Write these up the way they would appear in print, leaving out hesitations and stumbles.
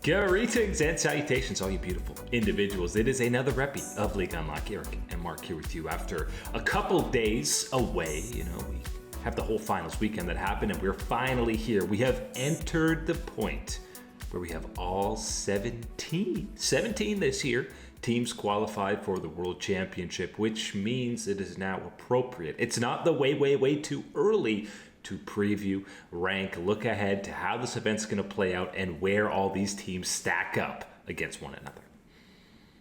Greetings and salutations, all you beautiful individuals. It is another reppy of League Unlock. Eric and Mark here with you after a couple days away. You know, we have the whole finals weekend that happened, and we're finally here. We have entered the point where we have all 17 this year teams qualified for the World Championship, which means it is now appropriate. It's not the way too early to preview, rank, look ahead to how this event's going to play out and where all these teams stack up against one another.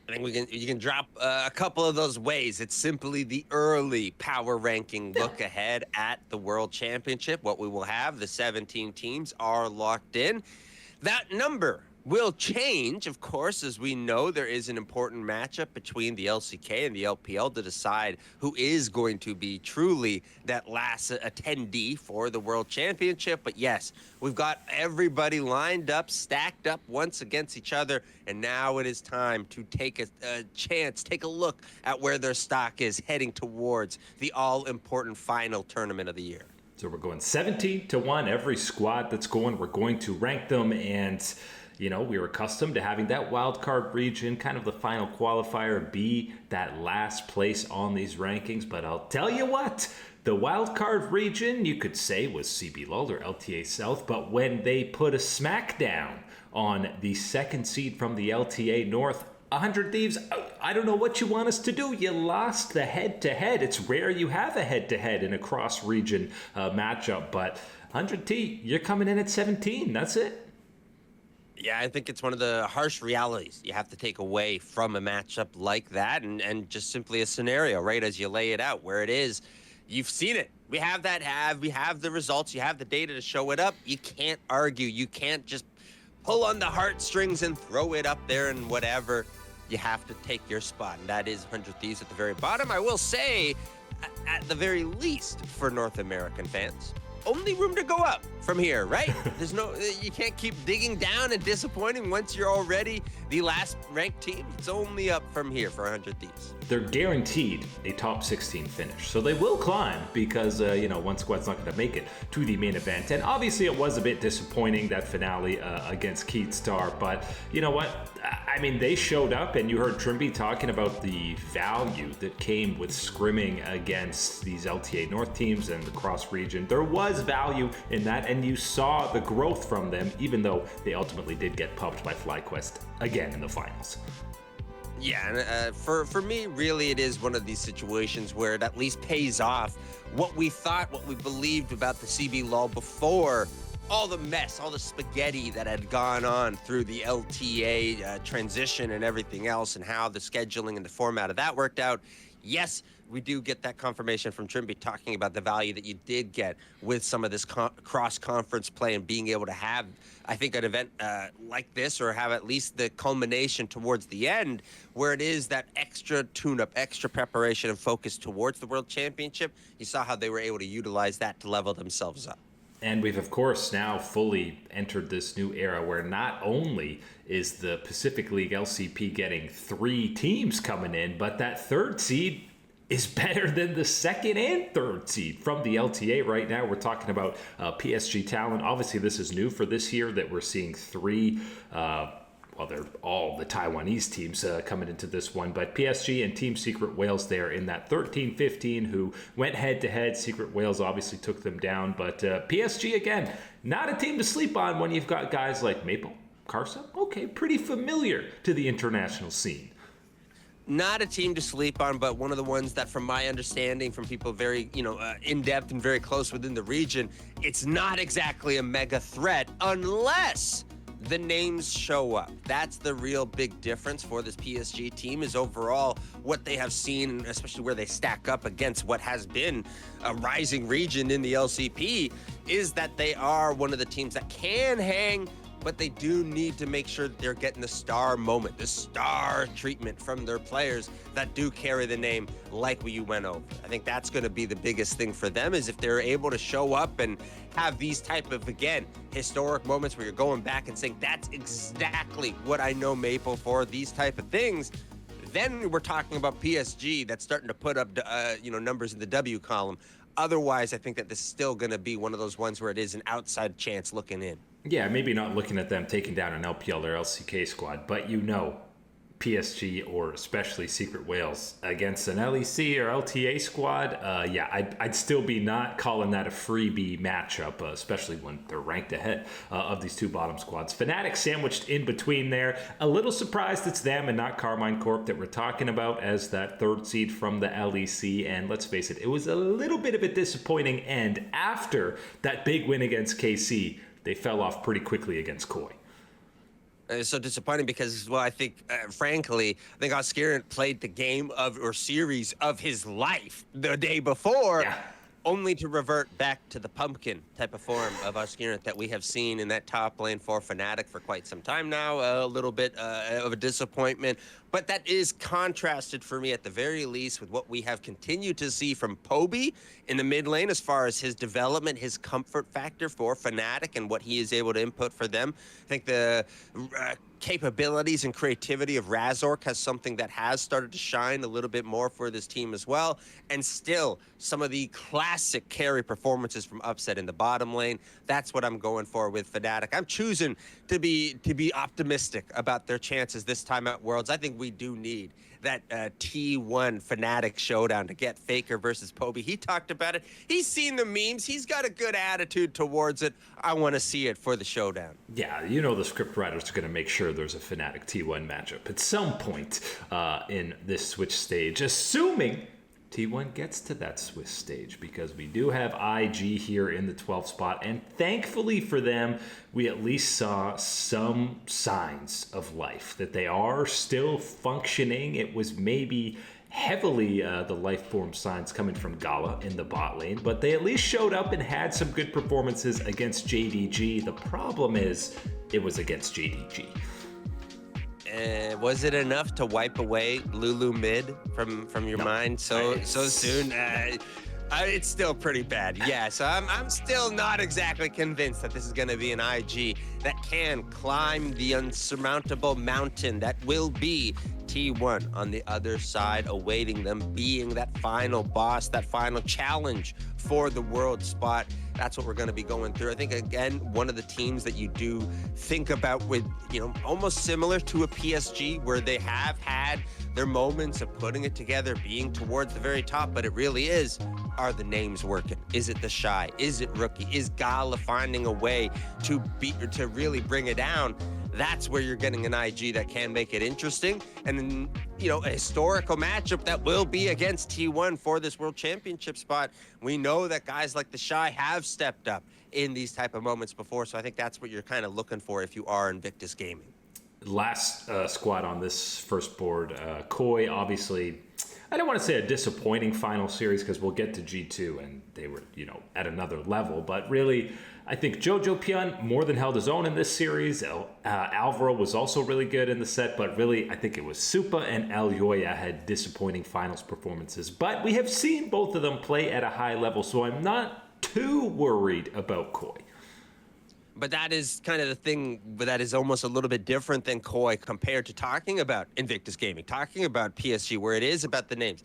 I think you can drop a couple of those ways. It's simply the early power ranking look ahead at the World Championship. What we will have, the 17 teams are locked in. That number will change, of course, as we know there is an important matchup between the LCK and the LPL to decide who is going to be truly that last attendee for the World Championship. But yes, we've got everybody lined up, stacked up once against each other, and now it is time to take a chance, take a look at where their stock is heading towards the all-important final tournament of the year. So we're going 17-1. Every squad that's going, we're going to rank them, and you know, we were accustomed to having that wild card region, kind of the final qualifier, be that last place on these rankings. But I'll tell you what, the wild card region, you could say, was CB Lull or LTA South. But when they put a smackdown on the second seed from the LTA North, 100 Thieves, I don't know what you want us to do. You lost the head-to-head. It's rare you have a head-to-head in a cross-region matchup. But 100T, you're coming in at 17. That's it. Yeah, I think it's one of the harsh realities you have to take away from a matchup like that, and just simply a scenario, right, as you lay it out, where it is, you've seen it. We have the results, you have the data to show it up. You can't argue. You can't just pull on the heartstrings and throw it up there and whatever. You have to take your spot, and that is 100 Thieves at the very bottom. I will say, at the very least, for North American fans, only room to go up from here, right? You can't keep digging down and disappointing once you're already the last ranked team. It's only up from here for 100 Thieves. They're guaranteed a top 16 finish, so they will climb because, one squad's not going to make it to the main event. And obviously it was a bit disappointing, that finale against Keatstar, but you know what? I mean, they showed up, and you heard Trimby talking about the value that came with scrimming against these LTA North teams and the cross region. There was value in that, and you saw the growth from them, even though they ultimately did get pumped by FlyQuest again in the finals. Yeah, and for me, really, it is one of these situations where it at least pays off what we thought, what we believed about the CB Lull before all the mess, all the spaghetti that had gone on through the LTA transition and everything else, and how the scheduling and the format of that worked out. Yes, we do get that confirmation from Trimby talking about the value that you did get with some of this cross-conference play and being able to have, I think, an event like this, or have at least the culmination towards the end, where it is that extra tune-up, extra preparation and focus towards the World Championship. You saw how they were able to utilize that to level themselves up. And we've, of course, now fully entered this new era where not only is the Pacific League LCP getting 3 teams coming in, but that third seed is better than the second and third seed from the LTA right now. We're talking about PSG Talent. Obviously, this is new for this year that we're seeing 3 they're all the Taiwanese teams coming into this one, but PSG and Team Secret Wales there in that 13-15 who went head-to-head. Secret Wales obviously took them down, but PSG, again, not a team to sleep on when you've got guys like Maple, Carsa, okay, pretty familiar to the international scene. Not a team to sleep on, but one of the ones that, from my understanding, from people very, in-depth and very close within the region, it's not exactly a mega threat unless the names show up. That's the real big difference for this PSG team, is overall what they have seen, especially where they stack up against what has been a rising region in the LCP, is that they are one of the teams that can hang, but they do need to make sure that they're getting the star moment, the star treatment from their players that do carry the name like we went over. I think that's going to be the biggest thing for them, is if they're able to show up and have these type of, again, historic moments where you're going back and saying, that's exactly what I know Maple for, these type of things. Then we're talking about PSG that's starting to put up, numbers in the W column. Otherwise, I think that this is still going to be one of those ones where it is an outside chance looking in. Yeah, maybe not looking at them taking down an LPL or LCK squad, but PSG or especially Secret Wales against an LEC or LTA squad, I'd still be not calling that a freebie matchup, especially when they're ranked ahead of these two bottom squads. Fnatic sandwiched in between there. A little surprised it's them and not Carmine Corp that we're talking about as that third seed from the LEC. And let's face it, it was a little bit of a disappointing end after that big win against KC. They fell off pretty quickly against Koi. It's so disappointing because, well, I think, frankly, I think Oscarant played the game or series of his life the day before, only to revert back to the pumpkin type of form of Oscarant that we have seen in that top lane for Fnatic for quite some time now. A little bit of a disappointment, but that is contrasted for me at the very least with what we have continued to see from Poby in the mid lane as far as his development, his comfort factor for Fnatic and what he is able to input for them. I think the capabilities and creativity of Razork has something that has started to shine a little bit more for this team as well. And still, some of the classic carry performances from Upset in the bottom lane. That's what I'm going for with Fnatic. I'm choosing to be optimistic about their chances this time at Worlds. I think we do need that T1 Fnatic showdown to get Faker versus Poby. He talked about it. He's seen the memes. He's got a good attitude towards it. I want to see it for the showdown. Yeah, the script writers are going to make sure there's a Fnatic T1 matchup at some point in this Switch stage, assuming T1 gets to that Swiss stage, because we do have IG here in the 12th spot, and thankfully for them, we at least saw some signs of life, that they are still functioning. It was maybe heavily the life form signs coming from Gala in the bot lane, but they at least showed up and had some good performances against Gen.G. The problem is, it was against Gen.G. Was it enough to wipe away Lulu mid from your mind so soon? It's still pretty bad. Yeah, so I'm still not exactly convinced that this is going to be an IG that can climb the unsurmountable mountain that will be T1 on the other side, awaiting them, being that final boss, that final challenge for the world spot. That's what we're going to be going through. I think, again, one of the teams that you do think about with, almost similar to a PSG, where they have had their moments of putting it together, being towards the very top, but it really is, are the names working? Is it the Shy? Is it Rookie? Is Gala finding a way to really bring it down? That's where you're getting an IG that can make it interesting. And then, a historical matchup that will be against T1 for this World Championship spot. We know that guys like the Shy have stepped up in these type of moments before, so I think that's what you're kind of looking for if you are Invictus Gaming. Last squad on this first board, Koi, obviously, I don't want to say a disappointing final series because we'll get to G2 and they were, at another level. But really, I think Jojo Pion more than held his own in this series. Alvaro was also really good in the set, but really, I think it was Supa and Elyoya had disappointing finals performances. But we have seen both of them play at a high level, so I'm not too worried about Koi. But that is kind of the thing that is almost a little bit different than Koi compared to talking about Invictus Gaming, talking about PSG, where it is about the names.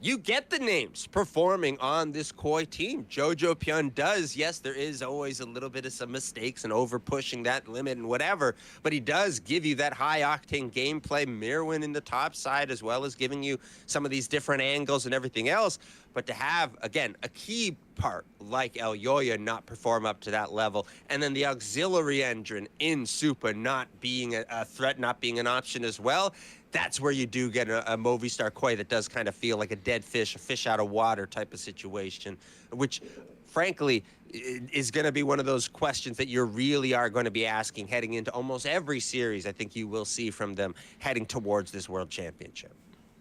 You get the names performing on this Koi team. Jojo Pion does. Yes, there is always a little bit of some mistakes and over pushing that limit and whatever, but he does give you that high octane gameplay. Mirwin in the top side, as well as giving you some of these different angles and everything else. But to have, again, a key part like Elyoya not perform up to that level, and then the auxiliary engine in Supa not being a threat, not being an option as well, that's where you do get a Movistar Koi that does kind of feel like a dead fish, a fish out of water type of situation, which, frankly, is going to be one of those questions that you really are going to be asking heading into almost every series I think you will see from them heading towards this World Championship.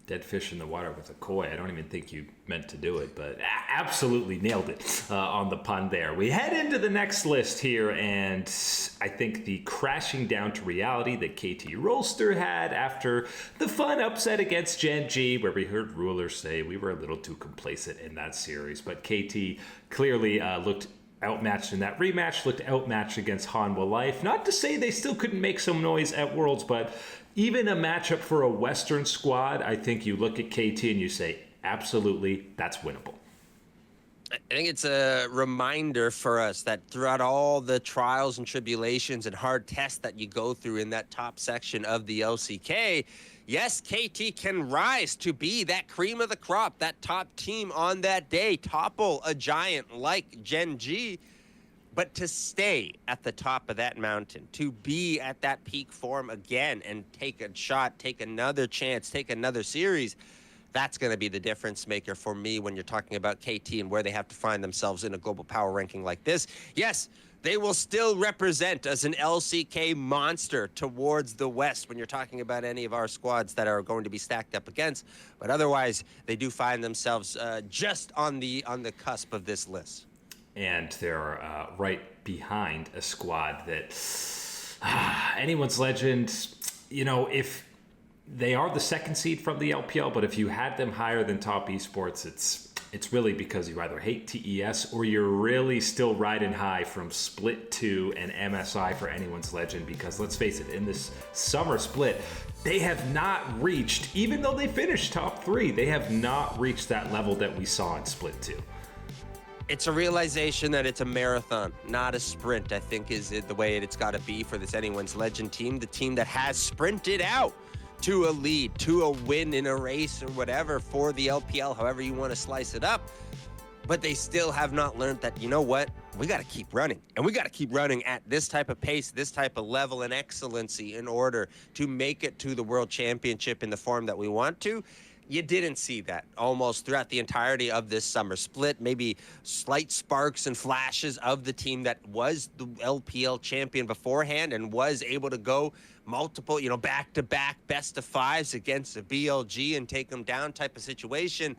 Dead fish in the water with a Koi. I don't even think you meant to do it, but absolutely nailed it on the pun there. We head into the next list here, and I think the crashing down to reality that KT Rolster had after the fun upset against Gen.G, where we heard rulers say we were a little too complacent in that series, but KT clearly looked outmatched in that rematch, looked outmatched against Hanwha Life. Not to say they still couldn't make some noise at Worlds, but even a matchup for a Western squad, I think you look at KT and you say, absolutely, that's winnable. I think it's a reminder for us that throughout all the trials and tribulations and hard tests that you go through in that top section of the LCK, yes, KT can rise to be that cream of the crop, that top team on that day, topple a giant like Gen.G. But to stay at the top of that mountain, to be at that peak form again and take a shot, take another chance, take another series, that's going to be the difference maker for me when you're talking about KT and where they have to find themselves in a global power ranking like this. Yes, they will still represent as an LCK monster towards the West when you're talking about any of our squads that are going to be stacked up against. But otherwise, they do find themselves just on the cusp of this list. And they're right behind a squad that anyone's legend, if they are the second seed from the LPL, but if you had them higher than top eSports, it's really because you either hate TES or you're really still riding high from Split 2 and MSI for anyone's legend, because let's face it, in this summer split, they have not reached, even though they finished top 3, they have not reached that level that we saw in Split 2. It's a realization that it's a marathon, not a sprint, I think is the way it's got to be for this anyone's legend team, the team that has sprinted out to a lead, to a win in a race or whatever for the LPL, however you want to slice it up. But they still have not learned that, you know what, we got to keep running. And we got to keep running at this type of pace, this type of level and excellency in order to make it to the World Championship in the form that we want to. You didn't see that almost throughout the entirety of this summer split. Maybe slight sparks and flashes of the team that was the LPL champion beforehand and was able to go multiple, back-to-back best-of-5s against a BLG and take them down type of situation.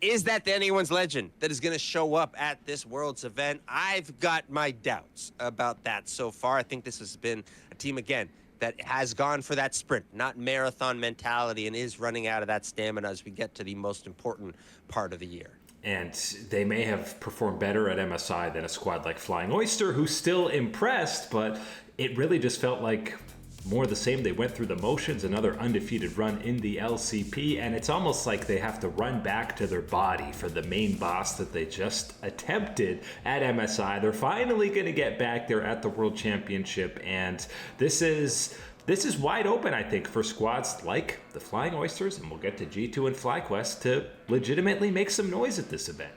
Is that the anyone's legend that is going to show up at this Worlds event? I've got my doubts about that so far. I think this has been a team, again, that has gone for that sprint, not marathon mentality, and is running out of that stamina as we get to the most important part of the year. And they may have performed better at MSI than a squad like Flying Oyster, who's still impressed, but it really just felt like more the same. They went through the motions, another undefeated run in the LCP, and it's almost like they have to run back to their body for the main boss that they just attempted at MSI. They're finally going to get back there at the World Championship, and this is wide open, I think, for squads like the Flying Oysters, and we'll get to G2 and FlyQuest to legitimately make some noise at this event.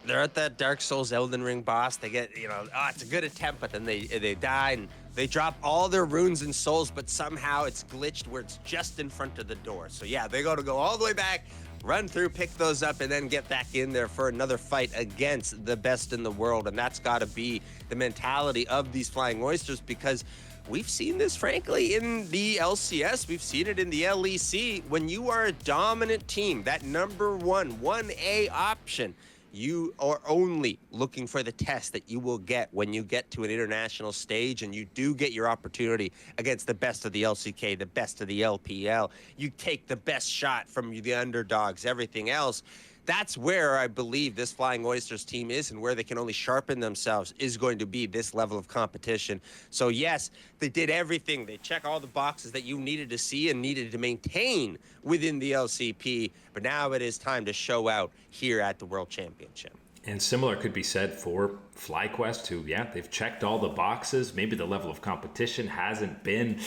They're at that Dark Souls Elden Ring boss. They get, it's a good attempt, but then they die and they drop all their runes and souls, but somehow it's glitched where it's just in front of the door. So yeah, they got to go all the way back, run through, pick those up, and then get back in there for another fight against the best in the world. And that's got to be the mentality of these Flying Oysters, because we've seen this, frankly, in the LCS. We've seen it in the LEC. When you are a dominant team, that number 1A option, you are only looking for the test that you will get when you get to an international stage and you do get your opportunity against the best of the LCK, the best of the LPL. You take the best shot from the underdogs, everything else. That's where I believe this Flying Oysters team is, and where they can only sharpen themselves is going to be this level of competition. So yes, they did everything. They check all the boxes that you needed to see and needed to maintain within the LCP, but now it is time to show out here at the World Championship. And similar could be said for FlyQuest, who, they've checked all the boxes. Maybe the level of competition hasn't been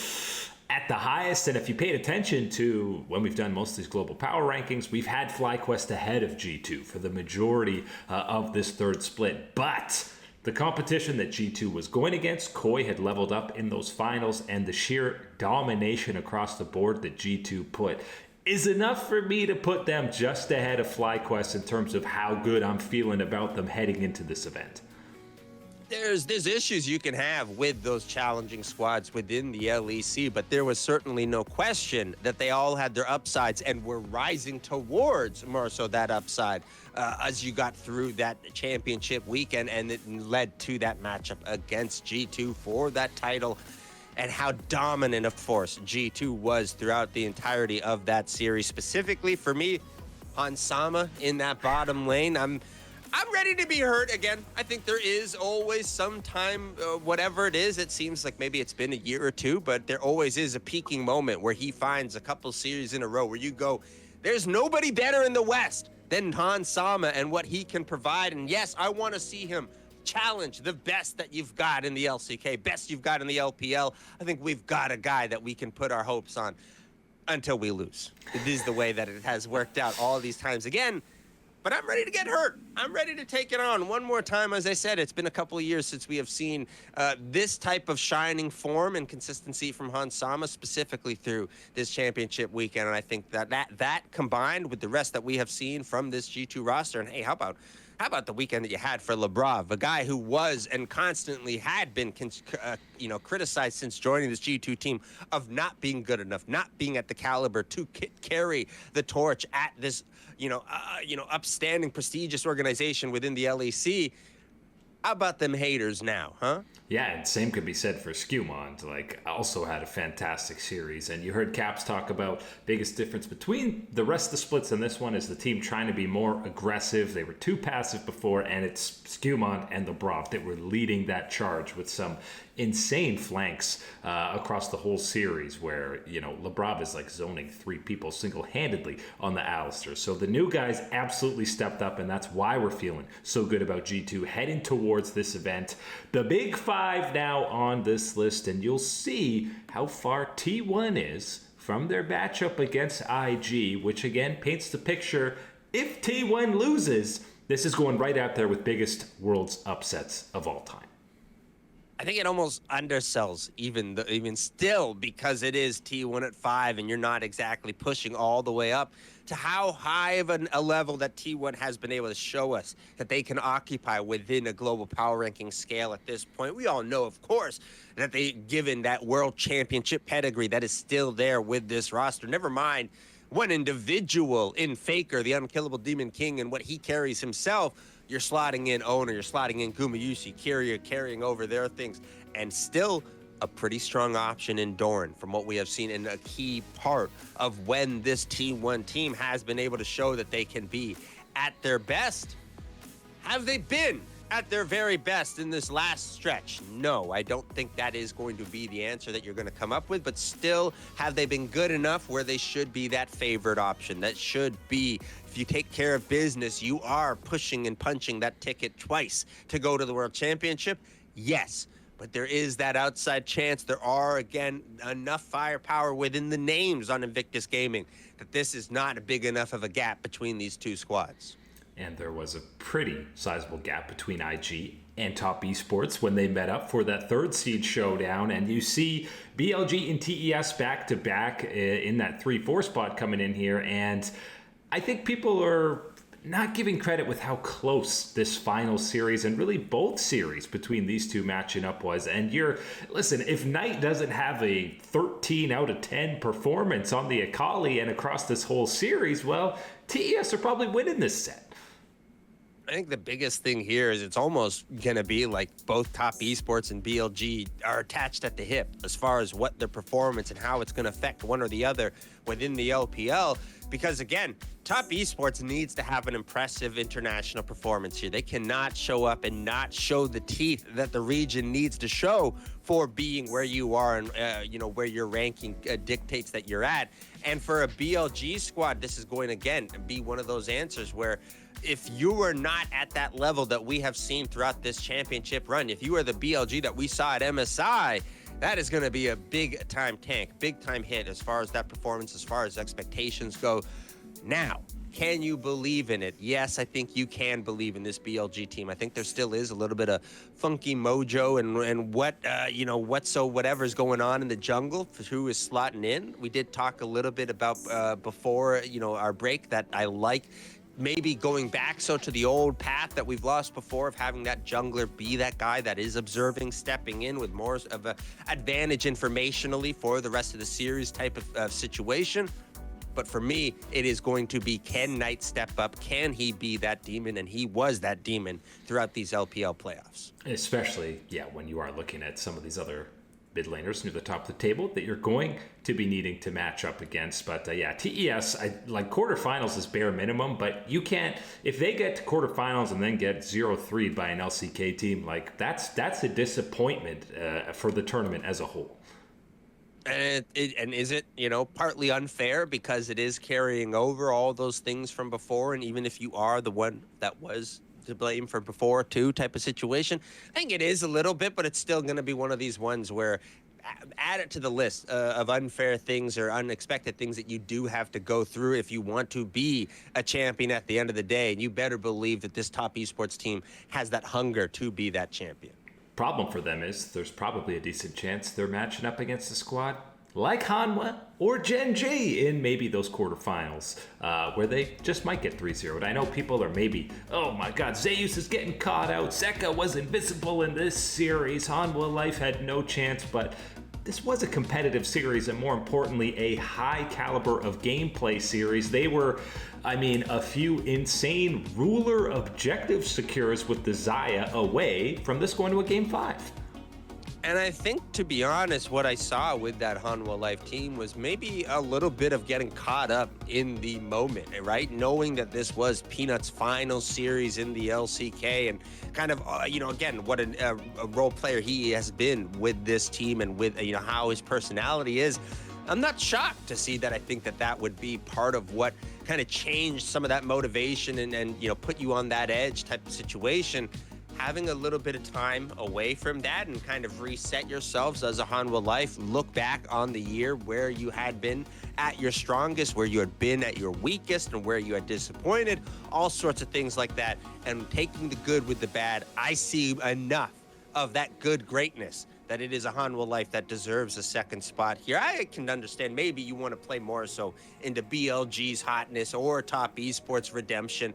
at the highest, and if you paid attention to when we've done most of these global power rankings, we've had FlyQuest ahead of G2 for the majority of this third split. But the competition that G2 was going against, Koi had leveled up in those finals, and the sheer domination across the board that G2 put is enough for me to put them just ahead of FlyQuest in terms of how good I'm feeling about them heading into this event. There's issues you can have with those challenging squads within the LEC, but there was certainly no question that they all had their upsides and were rising towards more so that upside as you got through that championship weekend, and it led to that matchup against G2 for that title, and how dominant a force G2 was throughout the entirety of that series. Specifically for me, Hansama in that bottom lane, I'm ready to be hurt again. I think there is always some time, whatever it is, it seems like maybe it's been a year or two, but there always is a peaking moment where he finds a couple series in a row where you go, there's nobody better in the West than Hans Sama and what he can provide. And yes, I want to see him challenge the best that you've got in the LCK, best you've got in the LPL. I think we've got a guy that we can put our hopes on until we lose. It is the way that it has worked out all these times again. But I'm ready to get hurt. I'm ready to take it on one more time. As I said, it's been a couple of years since we have seen this type of shining form and consistency from Hans Sama, specifically through this championship weekend. And I think that combined with the rest that we have seen from this G2 roster, and hey, how about the weekend that you had for Labrov, a guy who was and constantly had been criticized since joining this G2 team of not being good enough, not being at the caliber to carry the torch at this upstanding, prestigious organization within the LEC. How about them haters now, huh? Yeah, and same could be said for Skewmond. Also had a fantastic series. And you heard Caps talk about biggest difference between the rest of the splits and this one is the team trying to be more aggressive. They were too passive before, and it's Skewmond and Labrov that were leading that charge with some insane flanks across the whole series where, Labrov is zoning 3 people single-handedly on the Alistair. So the new guys absolutely stepped up, and that's why we're feeling so good about G2 heading towards this event. The big 5 now on this list, and you'll see how far T1 is from their matchup against IG, which again paints the picture. If T1 loses, this is going right out there with biggest world's upsets of all time. I think it almost undersells even still, because it is T1 at 5 and you're not exactly pushing all the way up to how high of a level that T1 has been able to show us that they can occupy within a global power ranking scale at this point. We all know, of course, that given that world championship pedigree that is still there with this roster. Never mind one individual in Faker, the unkillable Demon King, and what he carries himself. You're slotting in Owner, you're slotting in Gumayusi, carrying over their things, and still a pretty strong option in Doran from what we have seen, and a key part of when this T1 team has been able to show that they can be at their best. Have they been at their very best in this last stretch? No, I don't think that is going to be the answer that you're going to come up with, but still, have they been good enough where they should be that favored option? That should be, if you take care of business, you are pushing and punching that ticket twice to go to the World Championship? Yes, but there is that outside chance. There are, again, enough firepower within the names on Invictus Gaming that this is not big enough of a gap between these two squads. And there was a pretty sizable gap between IG and Top Esports when they met up for that 3rd seed showdown. And you see BLG and TES back-to-back in that 3-4 spot coming in here. And I think people are not giving credit with how close this final series and really both series between these two matching up was. And listen, if Knight doesn't have a 13 out of 10 performance on the Akali and across this whole series, well, TES are probably winning this set. I think the biggest thing here is it's almost going to be like both Top Esports and BLG are attached at the hip as far as what their performance and how it's going to affect one or the other within the LPL. Because again, Top Esports needs to have an impressive international performance here. They cannot show up and not show the teeth that the region needs to show for being where you are and where your ranking dictates that you're at. And for a BLG squad, this is going again to be one of those answers where if you are not at that level that we have seen throughout this championship run, if you are the BLG that we saw at MSI, that is going to be a big time tank, big time hit as far as that performance, as far as expectations go. Now, can you believe in it? Yes, I think you can believe in this BLG team. I think there still is a little bit of funky mojo and whatever's going on in the jungle for who is slotting in. We did talk a little bit about before our break that I like maybe going back to the old path that we've lost before of having that jungler be that guy that is observing, stepping in with more of an advantage informationally for the rest of the series type of situation. But for me, it is going to be, can Knight step up? Can he be that demon? And he was that demon throughout these LPL playoffs. Especially, when you are looking at some of these other mid laners near the top of the table that you're going to be needing to match up against. But TES, quarterfinals is bare minimum, but you can't, if they get to quarterfinals and then get 0-3 by an LCK team, that's a disappointment for the tournament as a whole. And is it, partly unfair because it is carrying over all those things from before? And even if you are the one that was to blame for before too type of situation, I think it is a little bit, but it's still going to be one of these ones where add it to the list of unfair things or unexpected things that you do have to go through if you want to be a champion at the end of the day. And you better believe that this top esports team has that hunger to be that champion. Problem for them is there's probably a decent chance they're matching up against a squad like Hanwha or Gen.G in maybe those quarterfinals, where they just might get 3-0'd. I know people are maybe, oh my god, Zeus is getting caught out, Zeka was invisible in this series, Hanwha Life had no chance, but this was a competitive series and more importantly, a high caliber of gameplay series. They were, a few insane ruler objective secures with the Xayah away from this going to a game 5. And I think, to be honest, what I saw with that Hanwha Life team was maybe a little bit of getting caught up in the moment, right? Knowing that this was Peanut's final series in the LCK and kind of, again, what a role player he has been with this team and with, how his personality is. I'm not shocked to see that. I think that would be part of what kind of changed some of that motivation and put you on that edge type of situation. Having a little bit of time away from that and kind of reset yourselves as a Hanwha Life, look back on the year where you had been at your strongest, where you had been at your weakest, and where you had disappointed, all sorts of things like that. And taking the good with the bad, I see enough of that good greatness that it is a Hanwha Life that deserves a second spot here. I can understand maybe you want to play more so into BLG's hotness or top esports redemption.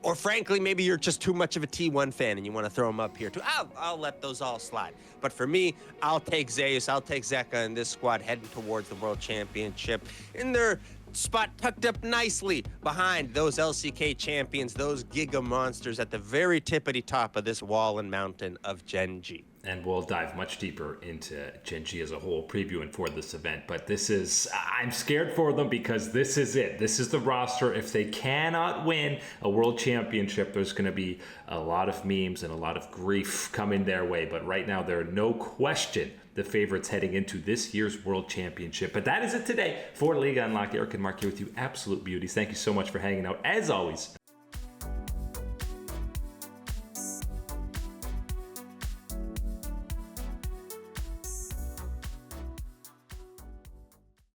Or frankly, maybe you're just too much of a T1 fan and you want to throw them up here too. I'll let those all slide. But for me, I'll take Zeus, I'll take Zeka in this squad heading towards the World Championship in their spot tucked up nicely behind those LCK champions, those Giga monsters at the very tippity top of this wall and mountain of Gen.G. And we'll dive much deeper into Gen.G as a whole, previewing for this event. But I'm scared for them because this is it. This is the roster. If they cannot win a world championship, there's going to be a lot of memes and a lot of grief coming their way. But right now, there are no question the favorites heading into this year's world championship. But that is it today for Liga Unlocked. Eric and Mark here with you, absolute beauties. Thank you so much for hanging out. As always,